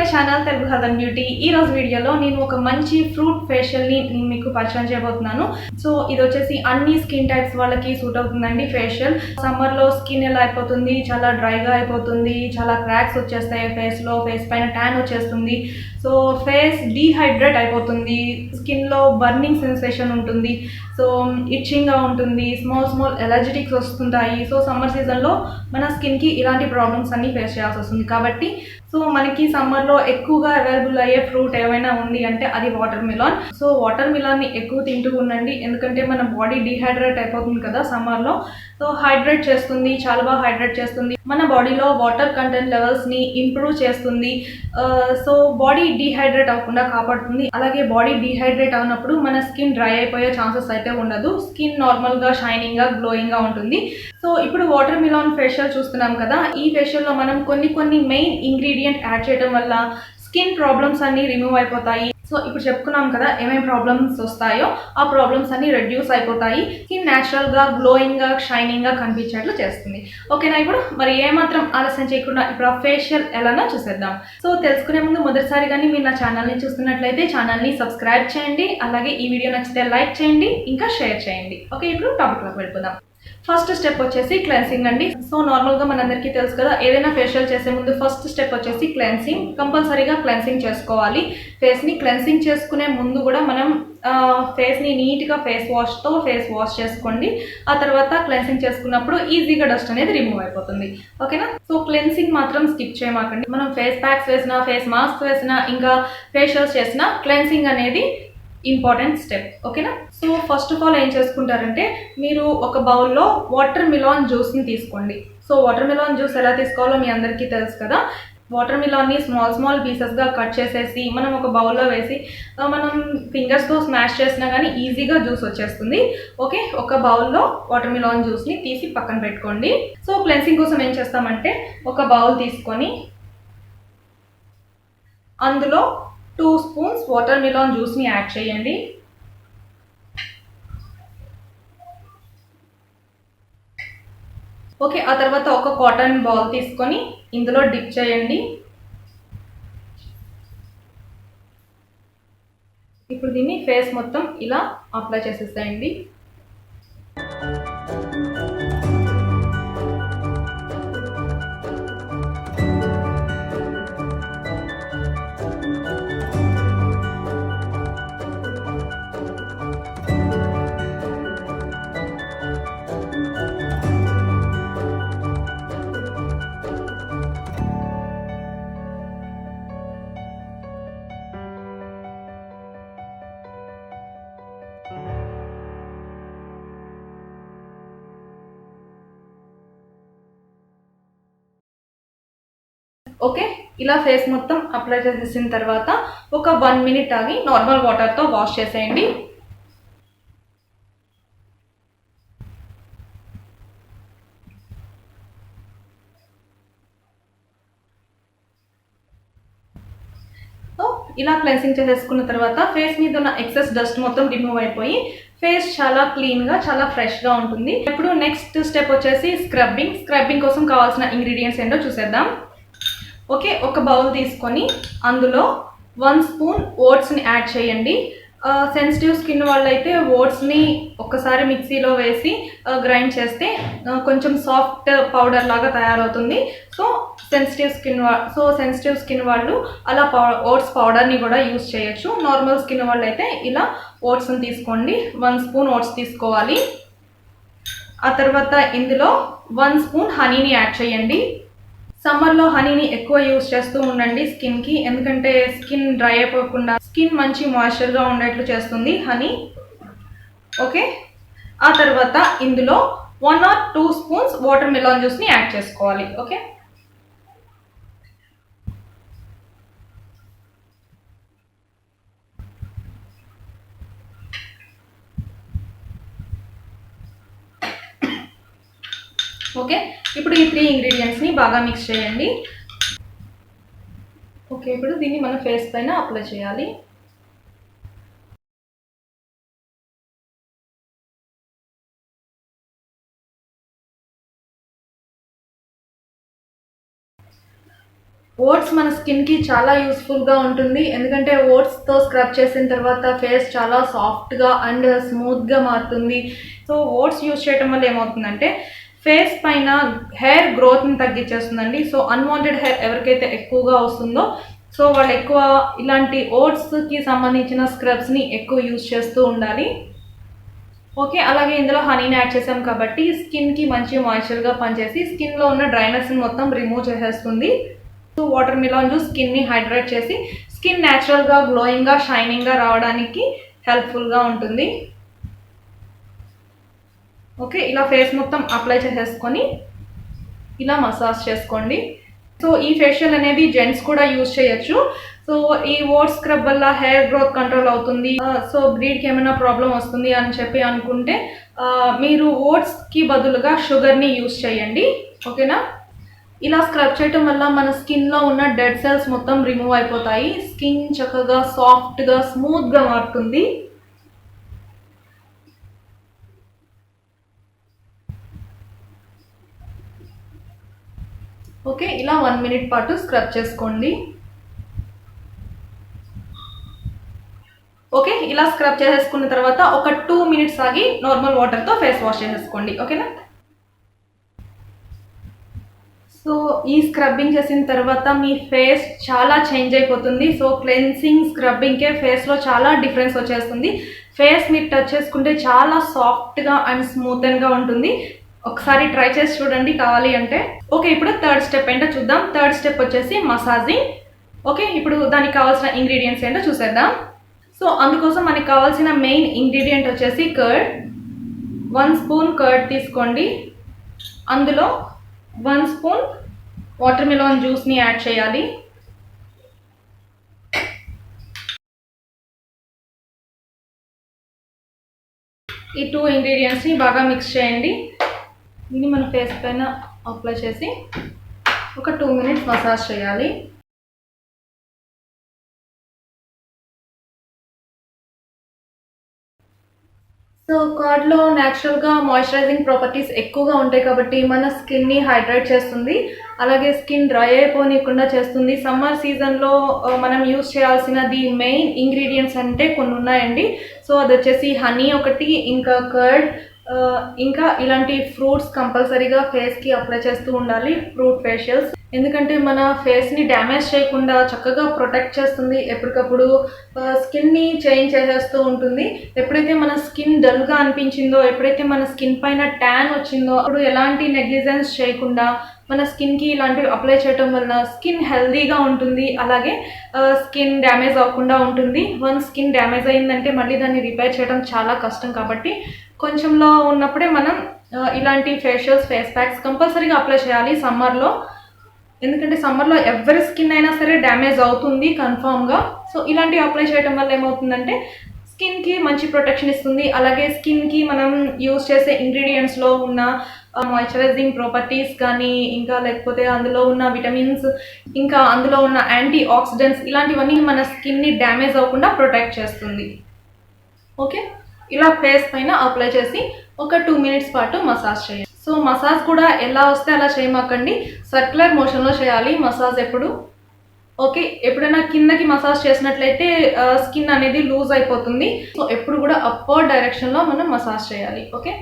My channel Telugu health and beauty. ఈ రోజు వీడియోలో నేను ఒక మంచి ఫ్రూట్ ఫేషియల్ని మీకు పరిచయం చేయబోతున్నాను. సో ఇది వచ్చేసి అన్ని స్కిన్ టైప్స్ వాళ్ళకి సూట్ అవుతుందండి. ఫేషియల్ సమ్మర్లో స్కిన్ ఎలా అయిపోతుంది, చాలా డ్రైగా అయిపోతుంది, చాలా క్రాక్స్ వచ్చేస్తాయి ఫేస్లో, ఫేస్ పైన ట్యాన్ వచ్చేస్తుంది. సో ఫేస్ డీహైడ్రేట్ అయిపోతుంది, స్కిన్లో బర్నింగ్ సెన్సేషన్ ఉంటుంది, సో ఇచ్చింగ్గా ఉంటుంది, స్మాల్ ఎలర్జెటిక్స్ వస్తుంటాయి. సో సమ్మర్ సీజన్లో మన స్కిన్కి ఇలాంటి ప్రాబ్లమ్స్ అన్నీ ఫేస్ చేయాల్సి వస్తుంది. కాబట్టి సో మనకి సమ్మర్లో ఎక్కువగా అవైలబుల్ అయ్యే ఫ్రూట్ ఏమైనా ఉంది అంటే అది వాటర్ మిలాన్. సో వాటర్ మిలాన్ని ఎక్కువ తింటూ ఉండండి, ఎందుకంటే మన బాడీ డీహైడ్రేట్ అయిపోతుంది కదా సమ్మర్లో. సో హైడ్రేట్ చేస్తుంది, చాలా బాగా హైడ్రేట్ చేస్తుంది, మన బాడీలో వాటర్ కంటెంట్ లెవెల్స్ని ఇంప్రూవ్ చేస్తుంది. సో బాడీ డీహైడ్రేట్ అవ్వకుండా కాపాడుతుంది. అలాగే బాడీ డీహైడ్రేట్ అయినప్పుడు మన స్కిన్ డ్రై అయిపోయే ఛాన్సెస్ అయితే ఉండదు, స్కిన్ నార్మల్గా షైనింగ్గా గ్లోయింగ్గా ఉంటుంది. సో ఇప్పుడు వాటర్ మిలాన్ ఫేషియల్ చూస్తున్నాం కదా, ఈ ఫేషియల్లో మనం కొన్ని మెయిన్ ఇంగ్రీడియంట్ యాడ్ చేయడం వల్ల స్కిన్ ప్రాబ్లమ్స్ అన్నీ రిమూవ్ అయిపోతాయి. సో ఇప్పుడు చెప్పుకున్నాం కదా ఏమేమి ప్రాబ్లమ్స్ వస్తాయో, ఆ ప్రాబ్లమ్స్ అన్ని రెడ్యూస్ అయిపోతాయి, స్కిన్ న్యాచురల్గా గ్లోయింగ్గా షైనింగ్గా కనిపించేట్లు చేస్తుంది. ఓకేనా? ఇప్పుడు మరి ఏమాత్రం ఆలస్యం చేయకుండా ఇప్పుడు ఆ ఫేషియల్ ఎలానో చూసేద్దాం. సో తెలుసుకునే ముందు మొదటిసారి కానీ మీరు నా ఛానల్ని చూస్తున్నట్లయితే ఛానల్ని సబ్స్క్రైబ్ చేయండి, అలాగే ఈ వీడియో నచ్చితే లైక్ చేయండి, ఇంకా షేర్ చేయండి. ఓకే, ఇప్పుడు టాపిక్లోకి వెళ్ళిపోదాం. ఫస్ట్ స్టెప్ వచ్చేసి క్లెన్సింగ్ అండి. సో నార్మల్గా మనందరికీ తెలుసు కదా, ఏదైనా ఫేషియల్ చేసే ముందు ఫస్ట్ స్టెప్ వచ్చేసి క్లెన్సింగ్. కంపల్సరీగా క్లెన్సింగ్ చేసుకోవాలి. ఫేస్ని క్లెన్సింగ్ చేసుకునే ముందు కూడా మనం ఫేస్ని నీట్గా ఫేస్ వాష్ చేసుకోండి. ఆ తర్వాత క్లెన్సింగ్ చేసుకున్నప్పుడు ఈజీగా డస్ట్ అనేది రిమూవ్ అయిపోతుంది. ఓకేనా? సో క్లెన్సింగ్ మాత్రం స్కిప్ చేయమాకండి. మనం ఫేస్ ప్యాక్స్ వేసినా, ఫేస్ మాస్క్ వేసినా, ఇంకా ఫేషియల్స్ చేసినా క్లెన్సింగ్ అనేది ఇంపార్టెంట్ స్టెప్. ఓకేనా? సో ఫస్ట్ ఆఫ్ ఆల్ ఏం చేసుకుంటారంటే, మీరు ఒక బౌల్లో వాటర్ మిలాన్ జ్యూస్ని తీసుకోండి. సో వాటర్ మిలాన్ జ్యూస్ ఎలా తీసుకోవాలో మీ అందరికీ తెలుసు కదా. వాటర్ మిలాన్ని స్మాల్ పీసెస్గా కట్ చేసేసి మనం ఒక బౌల్లో వేసి మనం ఫింగర్స్తో స్మాష్ చేసినా కానీ ఈజీగా జ్యూస్ వచ్చేస్తుంది. ఓకే, ఒక బౌల్లో వాటర్ మిలాన్ జ్యూస్ని తీసి పక్కన పెట్టుకోండి. సో క్లెన్సింగ్ కోసం ఏం చేస్తామంటే, ఒక బౌల్ తీసుకొని అందులో 2 స్పూన్స్ వాటర్ మిలాన్ జ్యూస్ని యాడ్ చేయండి. ఓకే, ఆ తర్వాత ఒక కాటన్ బాల్ తీసుకొని ఇందులో డిప్ చేయండి. ఇప్పుడు దీన్ని ఫేస్ మొత్తం ఇలా అప్లై చేసేసేయండి. ఓకే, ఇలా ఫేస్ మొత్తం అప్లై చేసేసిన తర్వాత ఒక 1 మినిట్ ఆగి నార్మల్ వాటర్తో వాష్ చేసేయండి. సో ఇలా క్లెన్సింగ్ చేసేసుకున్న తర్వాత ఫేస్ మీద ఉన్న ఎక్సెస్ డస్ట్ మొత్తం రిమూవ్ అయిపోయి ఫేస్ చాలా క్లీన్గా, చాలా ఫ్రెష్గా ఉంటుంది. ఇప్పుడు నెక్స్ట్ స్టెప్ వచ్చేసి స్క్రబ్బింగ్ కోసం కావాల్సిన ఇంగ్రీడియంట్స్ ఏంటో చూసేద్దాం. ఓకే, ఒక బౌల్ తీసుకొని అందులో 1 స్పూన్ ఓట్స్ని యాడ్ చేయండి. సెన్సిటివ్ స్కిన్ వాళ్ళైతే ఓట్స్ని ఒక్కసారి మిక్సీలో వేసి గ్రైండ్ చేస్తే కొంచెం సాఫ్ట్ పౌడర్ లాగా తయారవుతుంది. సో సెన్సిటివ్ స్కిన్ వాళ్ళు అలా ఓట్స్ పౌడర్ని కూడా యూస్ చేయొచ్చు. నార్మల్ స్కిన్ వాళ్ళు అయితే ఇలా ఓట్స్ని తీసుకోండి. 1 స్పూన్ ఓట్స్ తీసుకోవాలి. ఆ తర్వాత ఇందులో 1 స్పూన్ హనీని యాడ్ చేయండి. సమ్మర్లో హనీని ఎక్కువ యూస్ చేస్తూ ఉండండి స్కిన్కి, ఎందుకంటే స్కిన్ డ్రై అయిపోకుండా స్కిన్ మంచి మాయిశ్చర్గా ఉండేట్లు చేస్తుంది హనీ. ఓకే, ఆ తర్వాత ఇందులో 1 or 2 స్పూన్స్ వాటర్ మిలాన్ జ్యూస్ని యాడ్ చేసుకోవాలి. ఓకే, ఓకే ఇప్పుడు ఈ 3 ఇంగ్రీడియంట్స్ని బాగా మిక్స్ చేయండి. ఓకే, ఇప్పుడు దీన్ని మన ఫేస్ పైన అప్లై చేయాలి. ఓట్స్ మన స్కిన్కి చాలా యూస్ఫుల్గా ఉంటుంది. ఎందుకంటే ఓట్స్తో స్క్రబ్ చేసిన తర్వాత ఫేస్ చాలా సాఫ్ట్గా అండ్ స్మూత్గా మారుతుంది. సో ఓట్స్ యూస్ చేయడం వల్ల ఏమవుతుందంటే ఫేస్ పైన హెయిర్ గ్రోత్ని తగ్గించేస్తుందండి. సో అన్వాంటెడ్ హెయిర్ ఎవరికైతే ఎక్కువగా వస్తుందో సో వాళ్ళు ఎక్కువ ఇలాంటి ఓట్స్కి సంబంధించిన స్క్రబ్స్ని ఎక్కువ యూస్ చేస్తూ ఉండాలి. ఓకే, అలాగే ఇందులో హనీని యాడ్ చేసాం కాబట్టి స్కిన్కి మంచి మాయిశ్చర్గా పనిచేసి స్కిన్లో ఉన్న డ్రైనెస్ని మొత్తం రిమూవ్ చేసేస్తుంది. సో వాటర్ మిలాన్ జ్యూస్ స్కిన్ని హైడ్రేట్ చేసి స్కిన్ న్యాచురల్గా గ్లోయింగ్గా షైనింగ్గా రావడానికి హెల్ప్ఫుల్గా ఉంటుంది. ఓకే, ఇలా ఫేస్ మొత్తం అప్లై చేసేసుకొని ఇలా మసాజ్ చేసుకోండి. సో ఈ ఫేషియల్ అనేది జెంట్స్ కూడా యూజ్ చేయొచ్చు. సో ఈ ఓట్స్ స్క్రబ్ వల్ల హెయిర్ గ్రోత్ కంట్రోల్ అవుతుంది. సో బ్రీడ్కి ఏమైనా ప్రాబ్లం వస్తుంది అని చెప్పి అనుకుంటే మీరు ఓట్స్కి బదులుగా షుగర్ని యూజ్ చేయండి. ఓకేనా? ఇలా స్క్రబ్ చేయటం వల్ల మన స్కిన్లో ఉన్న డెడ్ సెల్స్ మొత్తం రిమూవ్ అయిపోతాయి. స్కిన్ చక్కగా సాఫ్ట్గా స్మూత్గా మారుతుంది. ఓకే, ఇలా 1 మినిట్ పాటు స్క్రబ్ చేసుకోండి. ఓకే, ఇలా స్క్రబ్ చేసేసుకున్న తర్వాత ఒక 2 మినిట్స్ ఆగి నార్మల్ వాటర్తో ఫేస్ వాష్ చేసేసుకోండి. ఓకేనా? సో ఈ స్క్రబ్బింగ్ చేసిన తర్వాత మీ ఫేస్ చాలా చేంజ్ అయిపోతుంది. సో క్లెన్సింగ్ స్క్రబ్బింగ్కే ఫేస్లో చాలా డిఫరెన్స్ వచ్చేస్తుంది. ఫేస్ మీరు టచ్ చేసుకుంటే చాలా సాఫ్ట్గా అండ్ స్మూత్గా ఉంటుంది. ఒకసారి ట్రై చేసి చూడండి కావాలి అంటే. ఓకే, ఇప్పుడు థర్డ్ స్టెప్ ఏంటో చూద్దాం. థర్డ్ స్టెప్ వచ్చేసి మసాజింగ్. ఓకే, ఇప్పుడు దానికి కావాల్సిన ఇంగ్రీడియంట్స్ ఏంటో చూసేద్దాం. సో అందుకోసం మనకి కావాల్సిన మెయిన్ ఇంగ్రీడియంట్ వచ్చేసి కర్డ్. 1 స్పూన్ కర్డ్ తీసుకోండి. అందులో 1 స్పూన్ వాటర్ మిలాన్ జ్యూస్ని యాడ్ చేయాలి. ఈ 2 ఇంగ్రీడియంట్స్ని బాగా మిక్స్ చేయండి. దీన్ని మన ఫేస్ పైన అప్లై చేసి ఒక 2 మినిట్స్ మసాజ్ చేయాలి. సో కర్డ్లో న్యాచురల్గా మాయిశ్చరైజింగ్ ప్రాపర్టీస్ ఎక్కువగా ఉంటాయి కాబట్టి మన స్కిన్ని హైడ్రేట్ చేస్తుంది. అలాగే స్కిన్ డ్రై అయిపోనీయకుండా చేస్తుంది. సమ్మర్ సీజన్లో మనం యూస్ చేయాల్సినది మెయిన్ ఇంగ్రీడియంట్స్ అంటే కొన్ని ఉన్నాయండి. సో అది వచ్చేసి హనీ ఒకటి, ఇంకా కర్డ్, ఇంకా ఇలాంటి ఫ్రూట్స్ కంపల్సరీగా ఫేస్కి అప్లై చేస్తూ ఉండాలి. ఫ్రూట్ ఫేషియల్స్ ఎందుకంటే మన ఫేస్ని డ్యామేజ్ చేయకుండా చక్కగా ప్రొటెక్ట్ చేస్తుంది. ఎప్పటికప్పుడు స్కిన్ని చేంజ్ చేసేస్తూ ఉంటుంది. ఎప్పుడైతే మన స్కిన్ డల్గా అనిపించిందో, ఎప్పుడైతే మన స్కిన్ పైన ట్యాన్ వచ్చిందో అప్పుడు ఎలాంటి నెగ్లిజెన్స్ చేయకుండా మన స్కిన్కి ఇలాంటివి అప్లై చేయడం వలన స్కిన్ హెల్దీగా ఉంటుంది. అలాగే స్కిన్ డ్యామేజ్ అవ్వకుండా ఉంటుంది. వన్స్ స్కిన్ డ్యామేజ్ అయిందంటే మళ్ళీ దాన్ని రిపేర్ చేయడం చాలా కష్టం కాబట్టి కొంచెంలో ఉన్నప్పుడే మనం ఇలాంటి ఫేషియల్స్, ఫేస్ ప్యాక్స్ కంపల్సరీగా అప్లై చేయాలి సమ్మర్లో. ఎందుకంటే సమ్మర్లో ఎవరి స్కిన్ అయినా సరే డ్యామేజ్ అవుతుంది కన్ఫామ్గా. సో ఇలాంటివి అప్లై చేయడం వల్ల ఏమవుతుందంటే స్కిన్కి మంచి ప్రొటెక్షన్ ఇస్తుంది. అలాగే స్కిన్కి మనం యూజ్ చేసే ఇంగ్రీడియంట్స్లో ఉన్న మాయిశ్చరైజింగ్ ప్రాపర్టీస్ కానీ, ఇంకా లేకపోతే అందులో ఉన్న విటమిన్స్, ఇంకా అందులో ఉన్న యాంటీ ఆక్సిడెంట్స్ ఇలాంటివన్నీ మన స్కిన్ని డ్యామేజ్ అవ్వకుండా ప్రొటెక్ట్ చేస్తుంది. ఓకే, ఇలా ఫేస్ పైన అప్లై చేసి ఒక 2 మినిట్స్ పాటు మసాజ్ చేయాలి. సో మసాజ్ కూడా ఎలా వస్తే అలా చేయమాకండి, సర్క్యులర్ మోషన్లో చేయాలి మసాజ్ ఎప్పుడు. ఓకే, ఎప్పుడైనా కిందకి మసాజ్ చేసినట్లయితే స్కిన్ అనేది లూజ్ అయిపోతుంది. సో ఎప్పుడు కూడా అప్వర్డ్ డైరెక్షన్లో మనం మసాజ్ చేయాలి. ఓకే,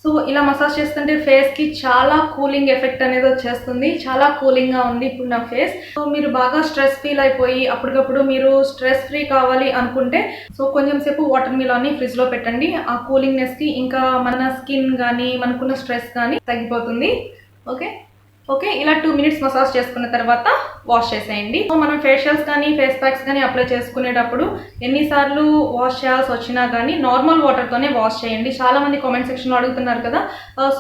సో ఇలా మసాజ్ చేస్తుంటే ఫేస్కి చాలా కూలింగ్ ఎఫెక్ట్ అనేది వచ్చేస్తుంది. చాలా కూలింగ్గా ఉంది ఇప్పుడు నా ఫేస్. సో మీరు బాగా స్ట్రెస్ ఫీల్ అయిపోయి అప్పటికప్పుడు మీరు స్ట్రెస్ ఫ్రీ కావాలి అనుకుంటే సో కొంచెం సేపు వాటర్ మిలాన్ని ఫ్రిడ్జ్లో పెట్టండి. ఆ కూలింగ్నెస్కి ఇంకా మన స్కిన్ కానీ మనకున్న స్ట్రెస్ కానీ తగ్గిపోతుంది. ఓకే, ఇలా 2 మినిట్స్ మసాజ్ చేసుకున్న తర్వాత వాష్ చేసేయండి. సో మనం ఫేషియల్స్ కానీ ఫేస్ ప్యాక్స్ కానీ అప్లై చేసుకునేటప్పుడు ఎన్నిసార్లు వాష్ చేయాల్సి వచ్చినా కానీ నార్మల్ వాటర్తోనే వాష్ చేయండి. చాలా మంది కామెంట్ సెక్షన్లో అడుగుతున్నారు కదా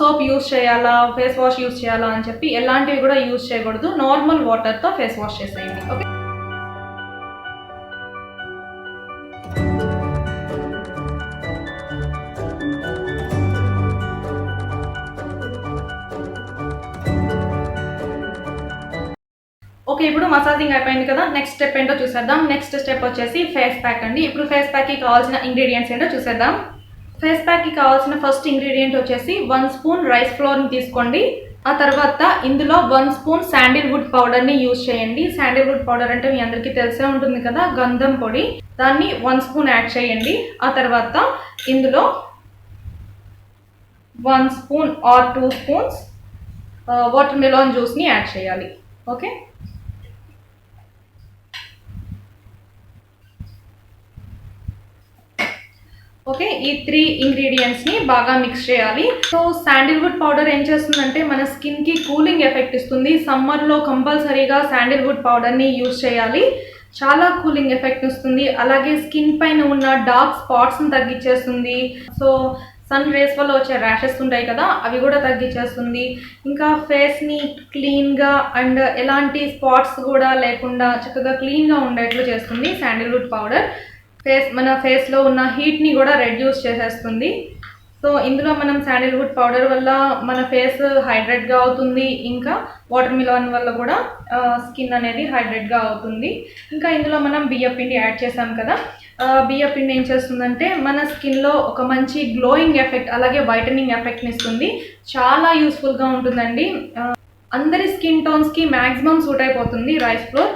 సోప్ యూస్ చేయాలా, ఫేస్ వాష్ యూస్ చేయాలా అని చెప్పి. ఎలాంటివి కూడా యూస్ చేయకూడదు, నార్మల్ వాటర్తో ఫేస్ వాష్ చేసేయండి. ఓకే, ఓకే, ఇప్పుడు మసాజింగ్ అయిపోయింది కదా. నెక్స్ట్ స్టెప్ ఏంటో చూసేద్దాం. నెక్స్ట్ స్టెప్ వచ్చేసి ఫేస్ ప్యాక్ అండి. ఇప్పుడు ఫేస్ ప్యాక్కి కావాల్సిన ఇంగ్రీడియంట్స్ ఏంటో చూసేద్దాం. ఫేస్ ప్యాక్కి కావాల్సిన ఫస్ట్ ఇంగ్రీడియంట్ వచ్చేసి 1 స్పూన్ రైస్ ఫ్లోర్ని తీసుకోండి. ఆ తర్వాత ఇందులో 1 స్పూన్ శాండిల్వుడ్ పౌడర్ని యూజ్ చేయండి. శాండిల్వుడ్ పౌడర్ అంటే మీ అందరికీ తెలిసే ఉంటుంది కదా, గంధం పొడి. దాన్ని 1 స్పూన్ యాడ్ చేయండి. ఆ తర్వాత ఇందులో 1 spoon or 2 spoons water melon జ్యూస్ని యాడ్ చేయాలి. ఓకే, ఓకే, ఈ 3 ఇంగ్రీడియంట్స్ని బాగా మిక్స్ చేయాలి. సో శాండిల్వుడ్ పౌడర్ ఏం చేస్తుందంటే మన స్కిన్కి కూలింగ్ ఎఫెక్ట్ ఇస్తుంది. సమ్మర్లో కంపల్సరీగా శాండిల్వుడ్ పౌడర్ని యూజ్ చేయాలి. చాలా కూలింగ్ ఎఫెక్ట్ ఇస్తుంది. అలాగే స్కిన్ పైన ఉన్న డార్క్ స్పాట్స్ని తగ్గించేస్తుంది. సో సన్ రేస్ వల్ల వచ్చే ర్యాషెస్ ఉంటాయి కదా, అవి కూడా తగ్గించేస్తుంది. ఇంకా ఫేస్ని క్లీన్గా అండ్ ఎలాంటి స్పాట్స్ కూడా లేకుండా చక్కగా క్లీన్గా ఉండేట్లు చేస్తుంది శాండిల్వుడ్ పౌడర్. మన ఫేస్లో ఉన్న హీట్ని కూడా రెడ్యూస్ చేసేస్తుంది. సో ఇందులో మనం శాండిల్వుడ్ పౌడర్ వల్ల మన ఫేస్ హైడ్రేట్గా అవుతుంది. ఇంకా వాటర్ మిలాన్ వల్ల కూడా స్కిన్ అనేది హైడ్రేట్గా అవుతుంది. ఇంకా ఇందులో మనం బియ్యపిండి యాడ్ చేసాం కదా, బియ్యపిండి ఏం చేస్తుందంటే మన స్కిన్లో ఒక మంచి గ్లోయింగ్ ఎఫెక్ట్ అలాగే వైటనింగ్ ఎఫెక్ట్ని ఇస్తుంది. చాలా యూస్ఫుల్గా ఉంటుందండి. అందరి స్కిన్ టోన్స్కి మ్యాక్సిమం సూట్ అయిపోతుంది రైస్ ఫ్లోర్.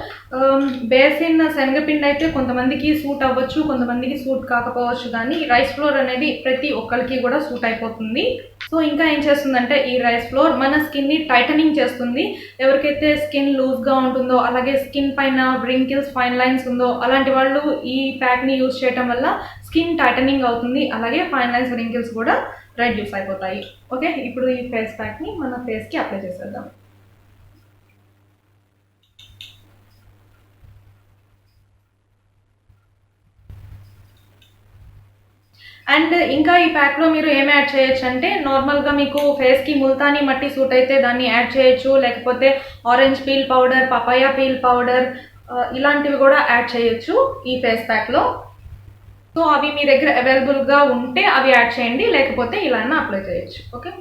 బేసిన్ శనగపిండి అయితే కొంతమందికి సూట్ అవ్వచ్చు, కొంతమందికి సూట్ కాకపోవచ్చు, కానీ రైస్ ఫ్లోర్ అనేది ప్రతి ఒక్కరికి కూడా సూట్ అయిపోతుంది. సో ఇంకా ఏం చేస్తుందంటే ఈ రైస్ ఫ్లోర్ మన స్కిన్ని టైటనింగ్ చేస్తుంది. ఎవరికైతే స్కిన్ లూజ్గా ఉంటుందో అలాగే స్కిన్ పైన వ్రింకిల్స్, ఫైన్ లైన్స్ ఉందో అలాంటి వాళ్ళు ఈ ప్యాక్ని యూజ్ చేయడం వల్ల స్కిన్ టైటనింగ్ అవుతుంది. అలాగే ఫైన్ లైన్స్, వ్రింకిల్స్ కూడా రెడ్యూస్ అయిపోతాయి. ఓకే, ఇప్పుడు ఈ ఫేస్ ప్యాక్ని మన ఫేస్కి అప్లై చేసేద్దాం. అండ్ ఇంకా ఈ ప్యాక్లో మీరు ఏం యాడ్ చేయొచ్చు అంటే నార్మల్గా మీకు ఫేస్కి ముల్తానీ మట్టి సూట్ అయితే దాన్ని యాడ్ చేయొచ్చు, లేకపోతే orange peel powder, papaya peel powder ఇలాంటివి కూడా యాడ్ చేయొచ్చు ఈ ఫేస్ ప్యాక్లో. సో అవి మీ దగ్గర అవైలబుల్గా ఉంటే అవి యాడ్ చేయండి, లేకపోతే ఇలా అప్లై చేయొచ్చు. ఓకే,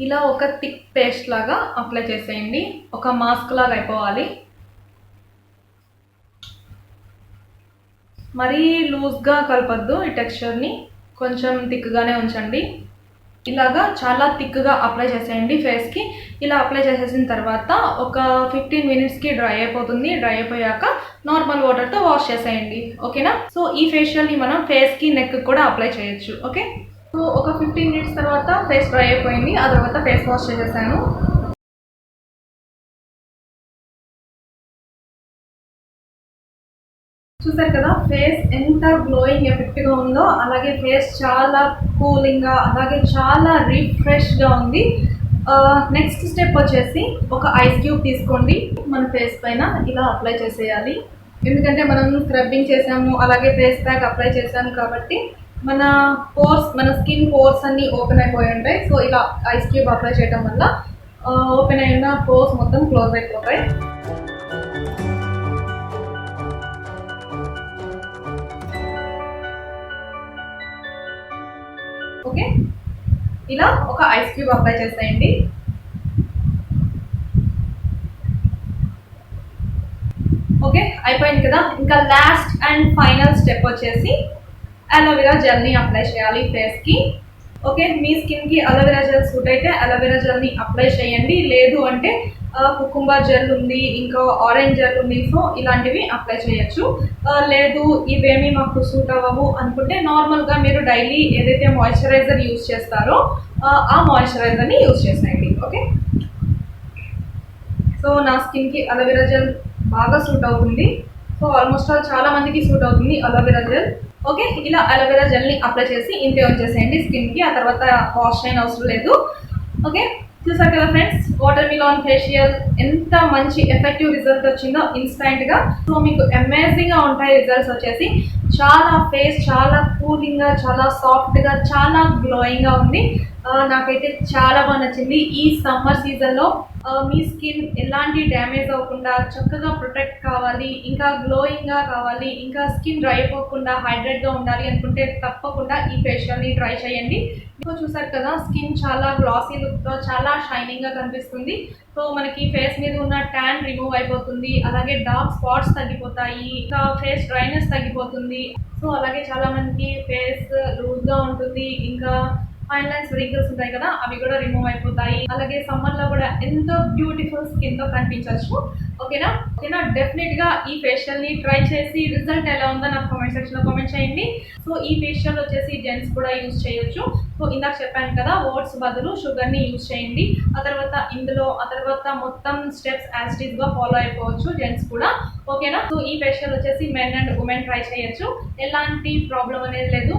ఇలా ఒక థిక్ పేస్ట్ లాగా అప్లై చేసేయండి. ఒక మాస్క్ లాగా అయిపోవాలి. మరీ లూజ్గా కలపద్దు ఈ టెక్స్చర్ని, కొంచెం థిక్గానే ఉంచండి. ఇలాగా చాలా థిక్గా అప్లై చేసేయండి ఫేస్కి. ఇలా అప్లై చేసేసిన తర్వాత ఒక 15 మినిట్స్కి డ్రై అయిపోతుంది. డ్రై అయిపోయాక నార్మల్ వాటర్తో వాష్ చేసేయండి. ఓకేనా? సో ఈ ఫేషియల్ని మనం ఫేస్కి, నెక్ కూడా అప్లై చేయొచ్చు. ఓకే, సో ఒక 15 మినిట్స్ తర్వాత ఫేస్ డ్రై అయిపోయింది. ఆ తర్వాత ఫేస్ వాష్ చేసేసాను. చూసారు కదా ఫేస్ ఎంత గ్లోయింగ్ ఎఫెక్ట్గా ఉందో, అలాగే ఫేస్ చాలా కూలింగ్గా అలాగే చాలా రిఫ్రెష్గా ఉంది. నెక్స్ట్ స్టెప్ వచ్చేసి ఒక ఐస్ క్యూబ్ తీసుకోండి. మన ఫేస్ పైన ఇలా అప్లై చేసేయాలి. ఎందుకంటే మనం స్క్రబ్బింగ్ చేసాము, అలాగే ఫేస్ ప్యాక్ అప్లై చేసాము కాబట్టి మన పోర్స్, మన స్కిన్ పోర్స్ అన్నీ ఓపెన్ అయిపోయి ఉంటాయి. సో ఇలా ఐస్ క్యూబ్ అప్లై చేయడం వల్ల ఓపెన్ అయిన పోర్స్ మొత్తం క్లోజ్ అయిపోతాయి. ఓకే, ఇలా ఒక ఐస్ క్యూబ్ అప్లై చేసేయండి. ఓకే, అయిపోయింది కదా. ఇంకా లాస్ట్ అండ్ ఫైనల్ స్టెప్ వచ్చేసి అలోవెరా జెల్ని అప్లై చేయాలి ఫేస్కి. ఓకే, మీ స్కిన్కి అలోవెరా జెల్ సూట్ అయితే అలోవెరా జెల్ని అప్లై చేయండి. లేదు అంటే కుకుంబర్ జెల్ ఉంది, ఇంకా ఆరెంజ్ జెల్ ఉంది. సో ఇలాంటివి అప్లై చేయొచ్చు. లేదు ఇవేమీ మాకు సూట్ అవ్వవు అనుకుంటే నార్మల్గా మీరు డైలీ ఏదైతే మాయిశ్చరైజర్ యూజ్ చేస్తారో ఆ మాయిశ్చరైజర్ని యూజ్ చేసేయండి. ఓకే, సో నా స్కిన్కి అలోవెరా జెల్ బాగా సూట్ అవుతుంది. సో ఆల్మోస్ట్ చాలా మందికి సూట్ అవుతుంది అలోవెరా జెల్. ఓకే, ఇలా అలోవెరా జెల్ని అప్లై చేసి ఇంతే ఉంచేసేయండి స్కిన్కి. ఆ తర్వాత వాష్ చేయని అవసరం లేదు. ఓకే, చూసారు కదా ఫ్రెండ్స్, వాటర్ మిలాన్ ఫేషియల్ ఎంత మంచి ఎఫెక్టివ్ రిజల్ట్ వచ్చిందో ఇన్స్టెంట్గా. సో మీకు అమేజింగ్గా ఉంటాయి రిజల్ట్స్ వచ్చేసి. చాలా ఫేస్ చాలా కూలింగ్గా, చాలా సాఫ్ట్గా, చాలా గ్లోయింగ్గా ఉంది. నాకైతే చాలా బాగా నచ్చింది. ఈ సమ్మర్ సీజన్లో మీ స్కిన్ ఎలాంటి డ్యామేజ్ అవ్వకుండా చక్కగా ప్రొటెక్ట్ కావాలి, ఇంకా గ్లోయింగ్గా కావాలి, ఇంకా స్కిన్ డ్రై అయిపోకుండా హైడ్రేట్గా ఉండాలి అనుకుంటే తప్పకుండా ఈ ఫేషియల్ని ట్రై చేయండి. మీకు చూసారు కదా, స్కిన్ చాలా గ్లాసీ లుక్తో చాలా షైనింగ్గా కనిపిస్తుంది. సో మనకి ఫేస్ మీద ఉన్న ట్యాన్ రిమూవ్ అయిపోతుంది, అలాగే డార్క్ స్పాట్స్ తగ్గిపోతాయి, ఇంకా ఫేస్ డ్రైనెస్ తగ్గిపోతుంది. సో అలాగే చాలా మందికి ఫేస్ లూజ్గా ఉంటుంది, ఇంకా ఫైన్ లైన్స్ రింకిల్స్ ఉంటాయి కదా, అవి కూడా రిమూవ్ అయిపోతాయి. అలాగే సమ్మర్ లో కూడా ఎంతో బ్యూటిఫుల్ స్కిన్ తో కనిపించవచ్చు. ఓకేనా డెఫినెట్ గా ఈ ఫేషియల్ ని ట్రై చేసి రిజల్ట్ ఎలా ఉందో నాకు కామెంట్ సెక్షన్ లో కామెంట్ చేయండి. సో ఈ ఫేషియల్ వచ్చేసి జెంట్స్ కూడా యూజ్ చేయొచ్చు. సో ఇందాక చెప్పాను కదా, ఓట్స్ బదులు షుగర్ ని యూజ్ చేయండి. ఆ తర్వాత మొత్తం స్టెప్స్ యాజ్ ఇట్ ఈస్ గా ఫాలో అయిపోవచ్చు జెంట్స్ కూడా. ఓకేనా, సో ఈ ఫేషియల్ వచ్చేసి మెన్ అండ్ ఉమెన్ ట్రై చేయొచ్చు, ఎలాంటి ప్రాబ్లం అనేది లేదు.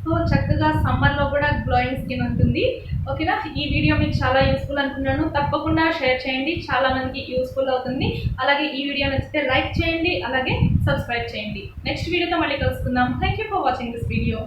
సో చక్కగా సమ్మర్లో కూడా గ్లోయింగ్ స్కిన్ ఉంటుంది. ఓకేనా, ఈ వీడియో మీకు చాలా యూస్ఫుల్ అనుకున్నాను. తప్పకుండా షేర్ చేయండి, చాలా మందికి యూస్ఫుల్ అవుతుంది. అలాగే ఈ వీడియో నచ్చితే లైక్ చేయండి, అలాగే సబ్స్క్రైబ్ చేయండి. నెక్స్ట్ వీడియోతో మళ్ళీ కలుసుకుందాం. Thank you for watching this video.